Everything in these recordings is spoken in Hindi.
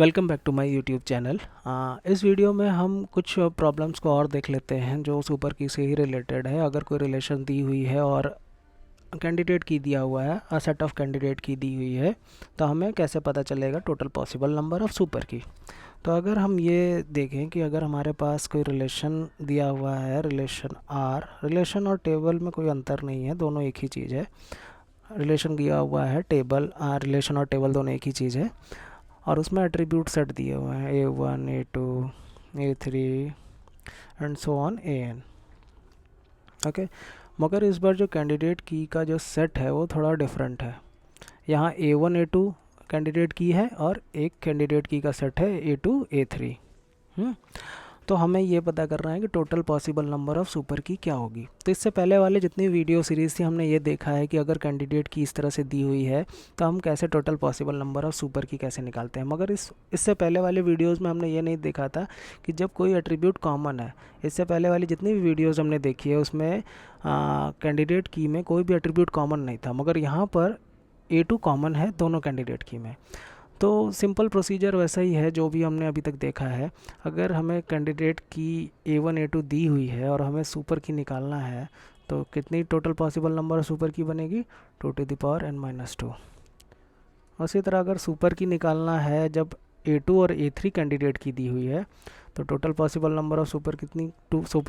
Welcome back to my YouTube channel. इस वीडियो में हम कुछ प्रॉब्लम्स को और देख लेते हैं जो सुपर की से ही रिलेटेड है। अगर कोई रिलेशन दी हुई है और कैंडिडेट की दिया हुआ है, अ सेट ऑफ कैंडिडेट की दी हुई है, तो हमें कैसे पता चलेगा total possible number of super की। तो अगर हम ये देखें कि अगर हमारे पास कोई रिलेशन दिया हुआ है, रिलेशन आर, रिलेशन और टेबल में कोई अंतर नहीं है, दोनों एक ही चीज़ है। रिलेशन दिया हुआ है, टेबल रिलेशन और टेबल दोनों एक ही चीज़ है, और उसमें एट्रीब्यूट सेट दिए हुए हैं A1 A2 A3 and so on AN। Okay, मगर इस बार जो कैंडिडेट की का जो सेट है वो थोड़ा डिफरेंट है। यहाँ A1 A2 कैंडिडेट की है और एक कैंडिडेट की का सेट है A2 A3। तो हमें ये पता करना है कि total possible number of super की क्या होगी। तो इससे पहले वाले जितनी वीडियो सीरीज़ थी हमने ये देखा है कि अगर कैंडिडेट की इस तरह से दी हुई है तो हम कैसे total possible number of super की कैसे निकालते हैं। मगर इससे पहले वाले वीडियोज़ में हमने ये नहीं देखा था कि जब कोई एट्रीब्यूट कॉमन है। इससे पहले वाली जितनी भी वीडियोज़ हमने देखी है उसमें कैंडिडेट की में कोई भी एट्रीब्यूट कॉमन नहीं था, मगर यहाँ पर A2 कॉमन है दोनों कैंडिडेट की में। तो सिंपल प्रोसीजर वैसा ही है जो भी हमने अभी तक देखा है। अगर हमें कैंडिडेट की A1 A2 दी हुई है और हमें सुपर की निकालना है तो कितनी टोटल पॉसिबल नंबर सुपर की बनेगी, 2n-2। उसी तरह अगर सुपर की निकालना है जब A2 और A3 कैंडिडेट की दी हुई है तो total possible number of super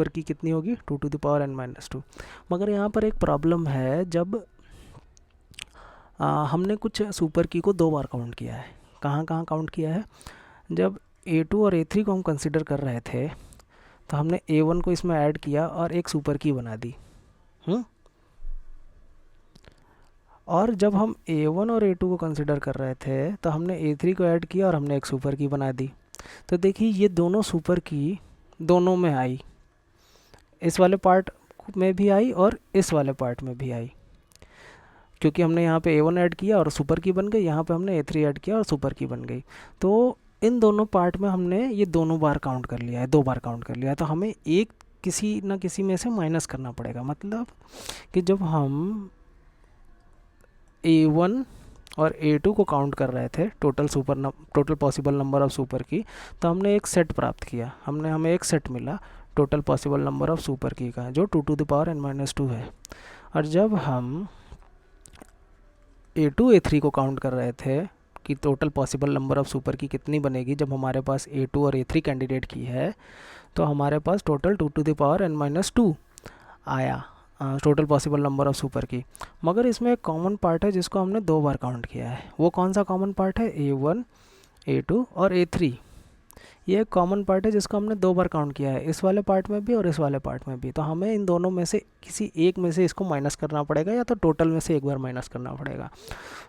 की कितनी होगी, 2n-2। मगर यहाँ पर एक प्रॉब्लम है, जब हमने कुछ सुपर की को 2 बार काउंट किया है। कहाँ कहाँ काउंट किया है? जब A2 और A3 को हम कंसिडर कर रहे थे तो हमने A1 को इसमें ऐड किया और एक सुपर की बना दी। और जब हम A1 और A2 को कंसिडर कर रहे थे तो हमने A3 को ऐड किया और हमने एक सुपर की बना दी। तो देखिए ये दोनों सुपर की दोनों में आई, इस वाले पार्ट में भी आई और इस वाले पार्ट में भी आई, क्योंकि हमने यहाँ पे A1 ऐड किया और सुपर की बन गई, यहाँ पे हमने A3 ऐड किया और सुपर की बन गई। तो इन दोनों पार्ट में हमने ये दोनों बार काउंट कर लिया है, 2 बार काउंट कर लिया है। तो हमें एक किसी न किसी में से माइनस करना पड़ेगा। मतलब कि जब हम A1 और A2 को काउंट कर रहे थे total possible number of super की, तो हमने एक सेट प्राप्त किया, हमें एक सेट मिला total possible number of super की का, जो 2n-2 है। और जब हम A2 A3 को काउंट कर रहे थे कि total possible number of super की कितनी बनेगी, जब हमारे पास A2 और A3 कैंडिडेट की है तो हमारे पास टोटल 2n-2 आया, total possible number of super की। मगर इसमें एक कॉमन पार्ट है जिसको हमने 2 बार काउंट किया है। वो कौन सा कॉमन पार्ट है? A1 A2 और A3। ये एक कॉमन पार्ट है जिसको हमने 2 बार काउंट किया है, इस वाले पार्ट में भी और इस वाले पार्ट में भी। तो हमें इन दोनों में से किसी एक में से इसको माइनस करना पड़ेगा, या तो टोटल में से एक बार माइनस करना पड़ेगा।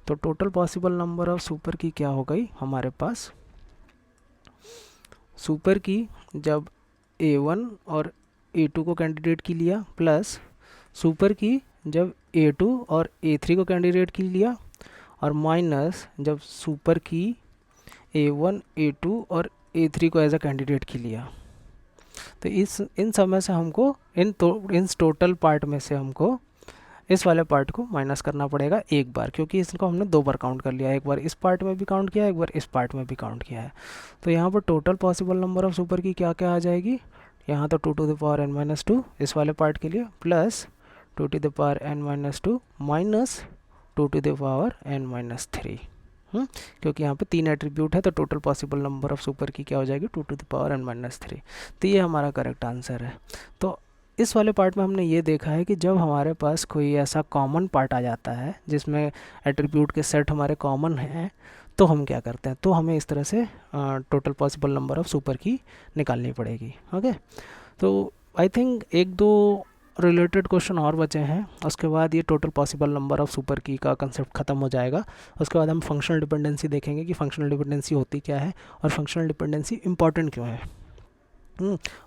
तो total possible number of super की क्या हो गई हमारे पास? सुपर की जब A1 और A2 को कैंडिडेट की लिया, प्लस सुपर की जब A2 और A3 को कैंडिडेट की लिया, और माइनस जब सुपर की A1 A2 और A3 को एज अ कैंडिडेट की लिया। तो इन सब में से हमको इन टोटल पार्ट में से हमको इस वाले पार्ट को माइनस करना पड़ेगा एक बार, क्योंकि इसको हमने 2 बार काउंट कर लिया है। एक बार इस पार्ट में भी काउंट किया है, एक बार इस पार्ट में भी काउंट किया है। तो यहाँ पर total possible number of super की क्या क्या आ जाएगी? यहाँ तो 2n-2 इस वाले पार्ट के लिए, प्लस 2n-2 माइनस 2n-3। क्योंकि यहाँ पे 3 एट्रीब्यूट है तो total possible number of super की क्या हो जाएगी? 2n-3। तो ये हमारा करेक्ट आंसर है। तो इस वाले पार्ट में हमने ये देखा है कि जब हमारे पास कोई ऐसा कॉमन पार्ट आ जाता है जिसमें एट्रीब्यूट के सेट हमारे कॉमन हैं, तो हम क्या करते हैं, तो हमें इस तरह से total possible number of super की निकालनी पड़ेगी। ओके, तो आई थिंक 1-2 रिलेटेड क्वेश्चन और बचे हैं, उसके बाद ये total possible number of super की का कंसेप्ट ख़त्म हो जाएगा। उसके बाद हम फंक्शनल डिपेंडेंसी देखेंगे कि फंक्शनल डिपेंडेंसी होती क्या है और फंक्शनल डिपेंडेंसी इंपॉर्टेंट क्यों है।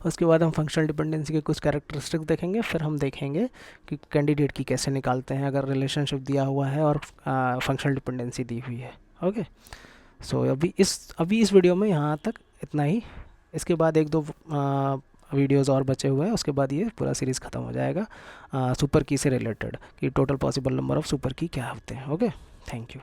उसके बाद हम फंक्शनल डिपेंडेंसी के कुछ कैरेक्टरिस्टिक्स देखेंगे, फिर हम देखेंगे कि कैंडिडेट की कैसे निकालते हैं अगर रिलेशनशिप दिया हुआ है और फंक्शनल डिपेंडेंसी दी हुई है। ओके, सो अभी इस वीडियो में यहाँ तक इतना ही। इसके बाद 1-2 वीडियोज़ और बचे हुए हैं, उसके बाद ये पूरा सीरीज़ ख़त्म हो जाएगा सुपर की से रिलेटेड कि total possible number of super की क्या होते हैं। Okay, thank you.